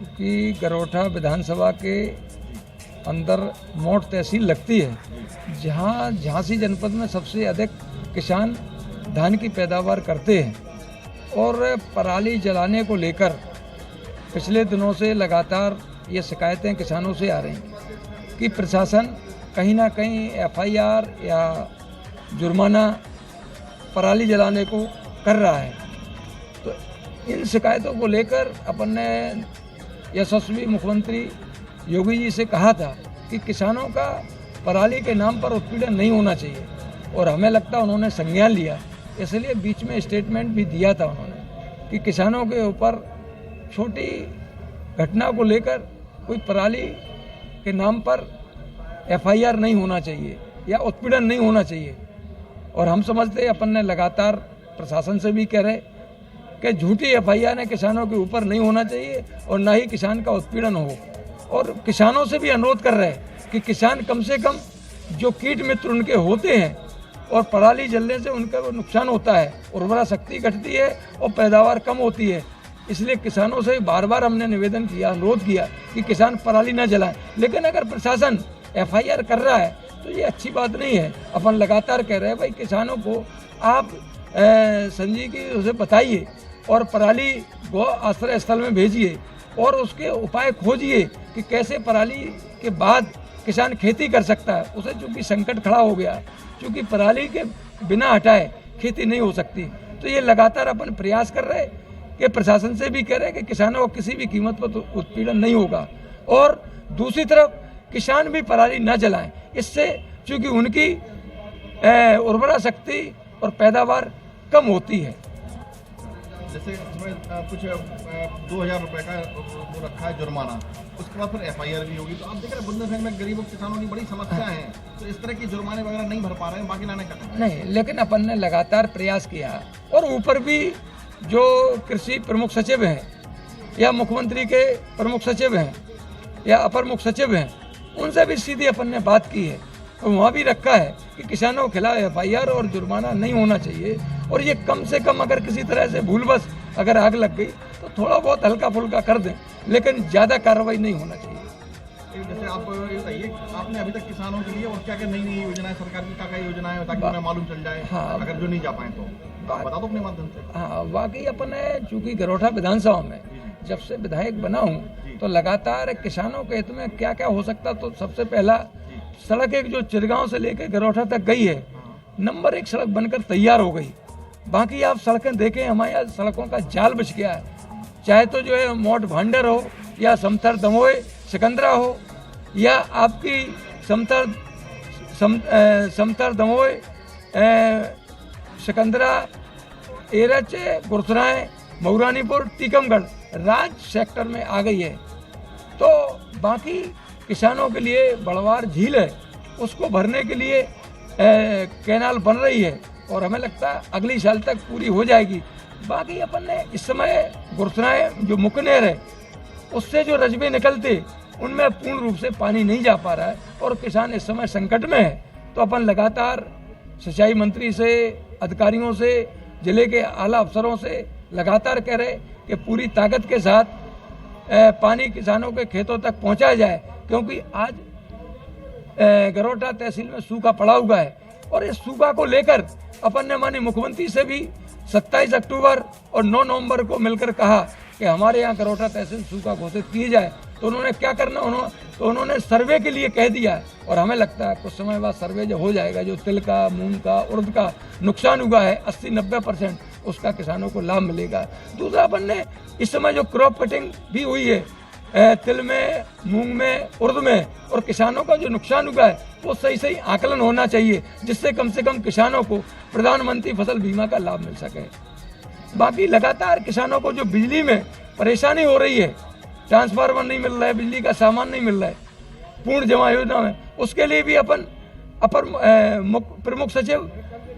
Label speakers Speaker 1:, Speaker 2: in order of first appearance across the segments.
Speaker 1: कि गरोठा विधानसभा के अंदर मोट तहसील लगती है, जहां झांसी जनपद में सबसे अधिक किसान धान की पैदावार करते हैं और पराली जलाने को लेकर पिछले दिनों से लगातार ये शिकायतें किसानों से आ रही हैं कि प्रशासन कहीं ना कहीं एफआईआर या जुर्माना पराली जलाने को कर रहा है। तो इन शिकायतों को लेकर अपन ने यशस्वी मुख्यमंत्री योगी जी से कहा था कि किसानों का पराली के नाम पर उत्पीड़न नहीं होना चाहिए, और हमें लगता उन्होंने संज्ञान लिया, इसलिए बीच में स्टेटमेंट भी दिया था उन्होंने कि किसानों के ऊपर छोटी घटना को लेकर कोई पराली के नाम पर एफआईआर नहीं होना चाहिए या उत्पीड़न नहीं होना चाहिए। और हम समझते अपन ने लगातार प्रशासन से भी कह रहे कि झूठी एफआईआर किसानों के ऊपर नहीं होना चाहिए और ना ही किसान का उत्पीड़न हो, और किसानों से भी अनुरोध कर रहे हैं कि किसान कम से कम जो कीट मित्र उनके होते हैं, और पराली जलने से उनका वो नुकसान होता है, उर्वरा शक्ति घटती है और पैदावार कम होती है। इसलिए किसानों से बार बार हमने निवेदन किया, अनुरोध किया कि किसान पराली न जलाएं। लेकिन अगर प्रशासन एफआईआर कर रहा है तो ये अच्छी बात नहीं है। अपन लगातार कह रहे हैं भाई किसानों को आप संजीव की उसे बताइए और पराली गौ आश्रय स्थल में भेजिए और उसके उपाय खोजिए कि कैसे पराली के बाद किसान खेती कर सकता है। उसे चूँकि संकट खड़ा हो गया, चूँकि पराली के बिना हटाए खेती नहीं हो सकती, तो ये लगातार अपन प्रयास कर रहे हैं कि प्रशासन से भी कह रहे हैं कि किसानों को किसी भी कीमत पर उत्पीड़न नहीं होगा, और दूसरी तरफ किसान भी पराली न जलाएं। इससे चूँकि उनकी उर्वरा शक्ति और पैदावार कम होती है।
Speaker 2: जैसे इसमें कुछ 2000 रुपये का वो रखा है जुर्माना, उसके बाद फिर एफआईआर भी होगी। तो आप देख रहे हैं बुंदेलखंड में गरीबों किसानों की बड़ी समस्या है, तो इस तरह की जुर्माने वगैरह नहीं भर पा रहे हैं, बाकी लाने का
Speaker 1: नहीं। लेकिन अपन ने लगातार प्रयास किया, और ऊपर भी जो कृषि प्रमुख सचिव हैं या मुख्यमंत्री के प्रमुख सचिव हैं या अपर मुख्य सचिव हैं, उनसे भी सीधी अपन ने बात की है, और वहाँ भी रखा है कि किसानों के खिलाफ एफआईआर और जुर्माना नहीं होना चाहिए, और ये कम से कम अगर किसी तरह से भूलवश अगर आग लग गई तो थोड़ा बहुत हल्का फुल्का कर दें, लेकिन ज़्यादा कार्रवाई नहीं होना चाहिए।
Speaker 2: जैसे आप ये बताइए, आपने अभी तक किसानों के लिए और क्या क्या नई नई योजनाएं सरकार की क्या योजनाएं हैं, ताकि उन्हें मालूम चल जाए। हाँ, अगर जो नहीं जा पाए तो बता दो अपने माध्यम से।
Speaker 1: हाँ, वाकई अपन ने चूँकि गरोठा विधानसभा में जब से विधायक बना हूँ तो लगातार किसानों के हित में क्या क्या हो सकता, तो सबसे पहला सड़क एक जो चिरगांव से लेकर गरोठा तक गई है, नंबर 1 सड़क बनकर तैयार हो गई। बाकी आप सड़कें देखें, हमारे यहाँ सड़कों का जाल बिछ गया है, चाहे तो जो है मोट भांडर हो या समथर दमोह सिकंदरा हो या आपकी समथर दमोह सिकंदरा एरच गुरसराय मऊरानीपुर टीकमगढ़ राज सेक्टर में आ गई है। तो बाकी किसानों के लिए बड़वार झील है, उसको भरने के लिए कैनाल बन रही है, और हमें लगता है अगली साल तक पूरी हो जाएगी। बाकी अपन ने इस समय गुरसराय जो मुख्य नहर है उससे जो रजबे निकलते उनमें पूर्ण रूप से पानी नहीं जा पा रहा है, और किसान इस समय संकट में है। तो अपन लगातार सिंचाई मंत्री से, अधिकारियों से, जिले के आला अफसरों से लगातार कह रहे कि पूरी ताकत के साथ पानी किसानों के खेतों तक पहुंचाया जाए, क्योंकि आज गरोठा तहसील में सूखा पड़ा हुआ है। और इस सूखा को लेकर अपन ने माननीय मुख्यमंत्री से भी 27 अक्टूबर और 9 नवंबर को मिलकर कहा कि हमारे यहाँ गरोठा तहसील सूखा घोषित किए जाए। तो उन्होंने क्या करना, उन्होंने सर्वे के लिए कह दिया है, और हमें लगता है कुछ समय बाद सर्वे जो हो जाएगा, जो तिल का, मूंग का, उड़द का नुकसान हुआ है 80-90% उसका किसानों को लाभ मिलेगा। दूसरा, अपन ने इस समय जो क्रॉप कटिंग भी हुई है तिल में, मूंग में, उड़द में, और किसानों का जो नुकसान हुआ है वो सही आकलन होना चाहिए, जिससे कम से कम किसानों को प्रधानमंत्री फसल बीमा का लाभ मिल सके। बाकी लगातार किसानों को जो बिजली में परेशानी हो रही है, ट्रांसफार्मर नहीं मिल रहा है, बिजली का सामान नहीं मिल रहा है पूर्ण जमा योजना में, उसके लिए भी अपन अपर प्रमुख सचिव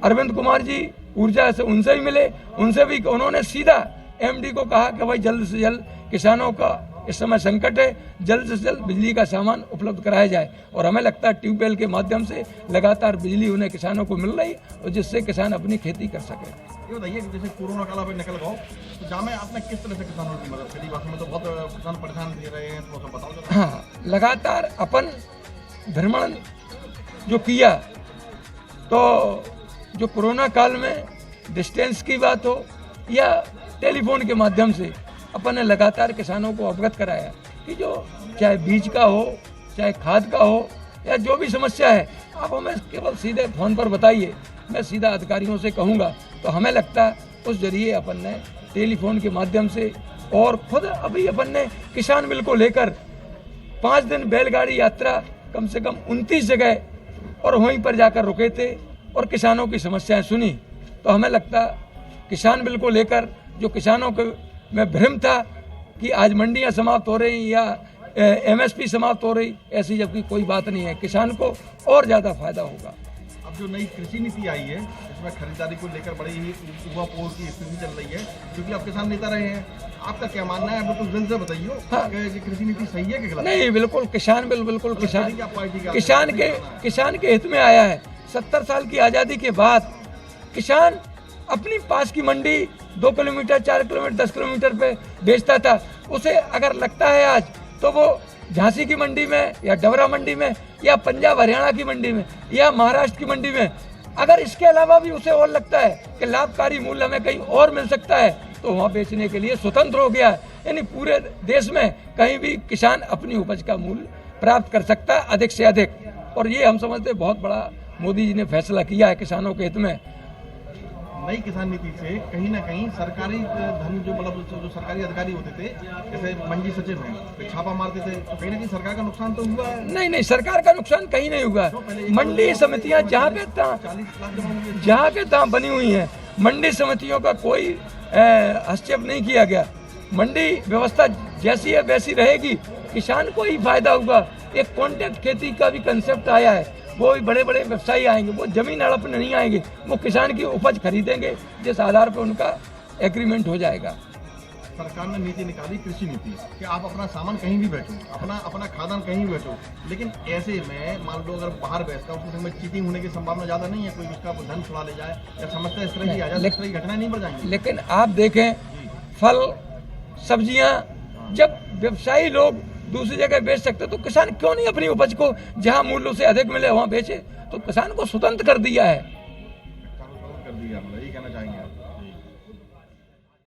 Speaker 1: अरविंद कुमार जी ऊर्जा से उनसे भी मिले, उन्होंने सीधा एमडी को कहा कि भाई जल्द से जल्द किसानों का इस समय संकट है, जल्द से जल्द बिजली का सामान उपलब्ध कराया जाए। और हमें लगता है ट्यूबवेल के माध्यम से लगातार बिजली उन्हें किसानों को मिल रही और जिससे किसान अपनी खेती कर सके।
Speaker 2: ये बताइए कि जैसे कोरोना काल अभी निकल गया, तो जामे आपने किस तरह से किसानों की मदद करी? वास्तव में तो बहुत किसान परेशान दे रहे हैं, थोड़ा सा बताओ जरा।
Speaker 1: हाँ, लगातार अपन भ्रमण जो किया, तो जो कोरोना काल में डिस्टेंस की बात हो या टेलीफोन के माध्यम से अपन ने लगातार किसानों को अवगत कराया कि जो चाहे बीज का हो, चाहे खाद का हो, या जो भी समस्या है आप हमें केवल सीधे फ़ोन पर बताइए, मैं सीधा अधिकारियों से कहूँगा। तो हमें लगता है उस जरिए अपन ने टेलीफोन के माध्यम से और खुद अभी अपन ने किसान बिल को लेकर 5 दिन बैलगाड़ी यात्रा कम से कम 29 जगह और वहीं पर जाकर रुके थे और किसानों की समस्याएं सुनी। तो हमें लगता किसान बिल को लेकर जो किसानों के में भ्रम था कि आज मंडियां समाप्त हो रही या एमएसपी समाप्त हो रही, ऐसी जबकि कोई बात नहीं है, किसान को और ज़्यादा फायदा होगा।
Speaker 2: अब जो नई कृषि नीति आई है, इसमें खरीदारी को लेकर बड़ी ही ऊहापोह की स्थिति चल रही है, क्योंकि आप किसान नेता रहे हैं, आपका क्या मानना है? बिल्कुल दिल से बताइए।
Speaker 1: हाँ।
Speaker 2: कि कृषि नीति सही है कि गलत?
Speaker 1: नहीं, बिल्कुल किसान बिल बिल्कुल किसान
Speaker 2: पार्टी
Speaker 1: किसान के हित में आया है। 70 साल की आज़ादी के बाद किसान अपनी पास की मंडी 2 किलोमीटर, 4 किलोमीटर, 10 किलोमीटर पे बेचता था। उसे अगर लगता है आज, तो वो झांसी की मंडी में या डबरा मंडी में या पंजाब हरियाणा की मंडी में या महाराष्ट्र की मंडी में, अगर इसके अलावा भी उसे और लगता है कि लाभकारी मूल्य हमें कहीं और मिल सकता है, तो वहाँ बेचने के लिए स्वतंत्र हो गया है। यानी पूरे देश में कहीं भी किसान अपनी उपज का मूल्य प्राप्त कर सकता है अधिक से अधिक। और ये हम समझते बहुत बड़ा मोदी जी ने फैसला किया है किसानों के हित में।
Speaker 2: नई किसान नीति से कहीं ना कहीं सरकारी धन जो मतलब जो सरकारी अधिकारी होते थे, जैसे मंडी सचिव हैं, वे छापा मारते थे, तो कहीं ना कहीं सरकार का नुकसान तो हुआ है।
Speaker 1: नहीं, सरकार का नुकसान कहीं नहीं हुआ। मंडी समितियां जहाँ के तहाँ बनी हुई हैं, मंडी समितियों का कोई हस्तक्षेप नहीं किया गया। मंडी व्यवस्था जैसी है वैसी रहेगी, किसान को ही फायदा होगा। एक कॉन्ट्रैक्ट खेती का भी कंसेप्ट आया है, वो भी बड़े बड़े व्यवसायी आएंगे, वो जमीन हड़पने नहीं आएंगे, वो किसान की उपज खरीदेंगे जिस आधार पर उनका एग्रीमेंट हो जाएगा।
Speaker 2: सरकार ने नीति निकाली, कृषि नीति, कि आप अपना सामान कहीं भी बेचो, अपना खाद्यान्न कहीं भी बेचो, लेकिन ऐसे में मान लो अगर बाहर बेचता है, उसके संग में चीटिंग होने की संभावना ज़्यादा नहीं है, कोई उसका धन छुड़ा ले जाए या समस्या इस तरह की आ जाए, इस तरह की घटनाएं नहीं बढ़ जाएंगी।
Speaker 1: लेकिन आप देखें, फल सब्जियां जब व्यवसायी लोग दूसरी जगह बेच सकते, तो किसान क्यों नहीं अपनी उपज को जहां मूल्य से अधिक मिले वहां बेचे? तो किसान को स्वतंत्र कर दिया है।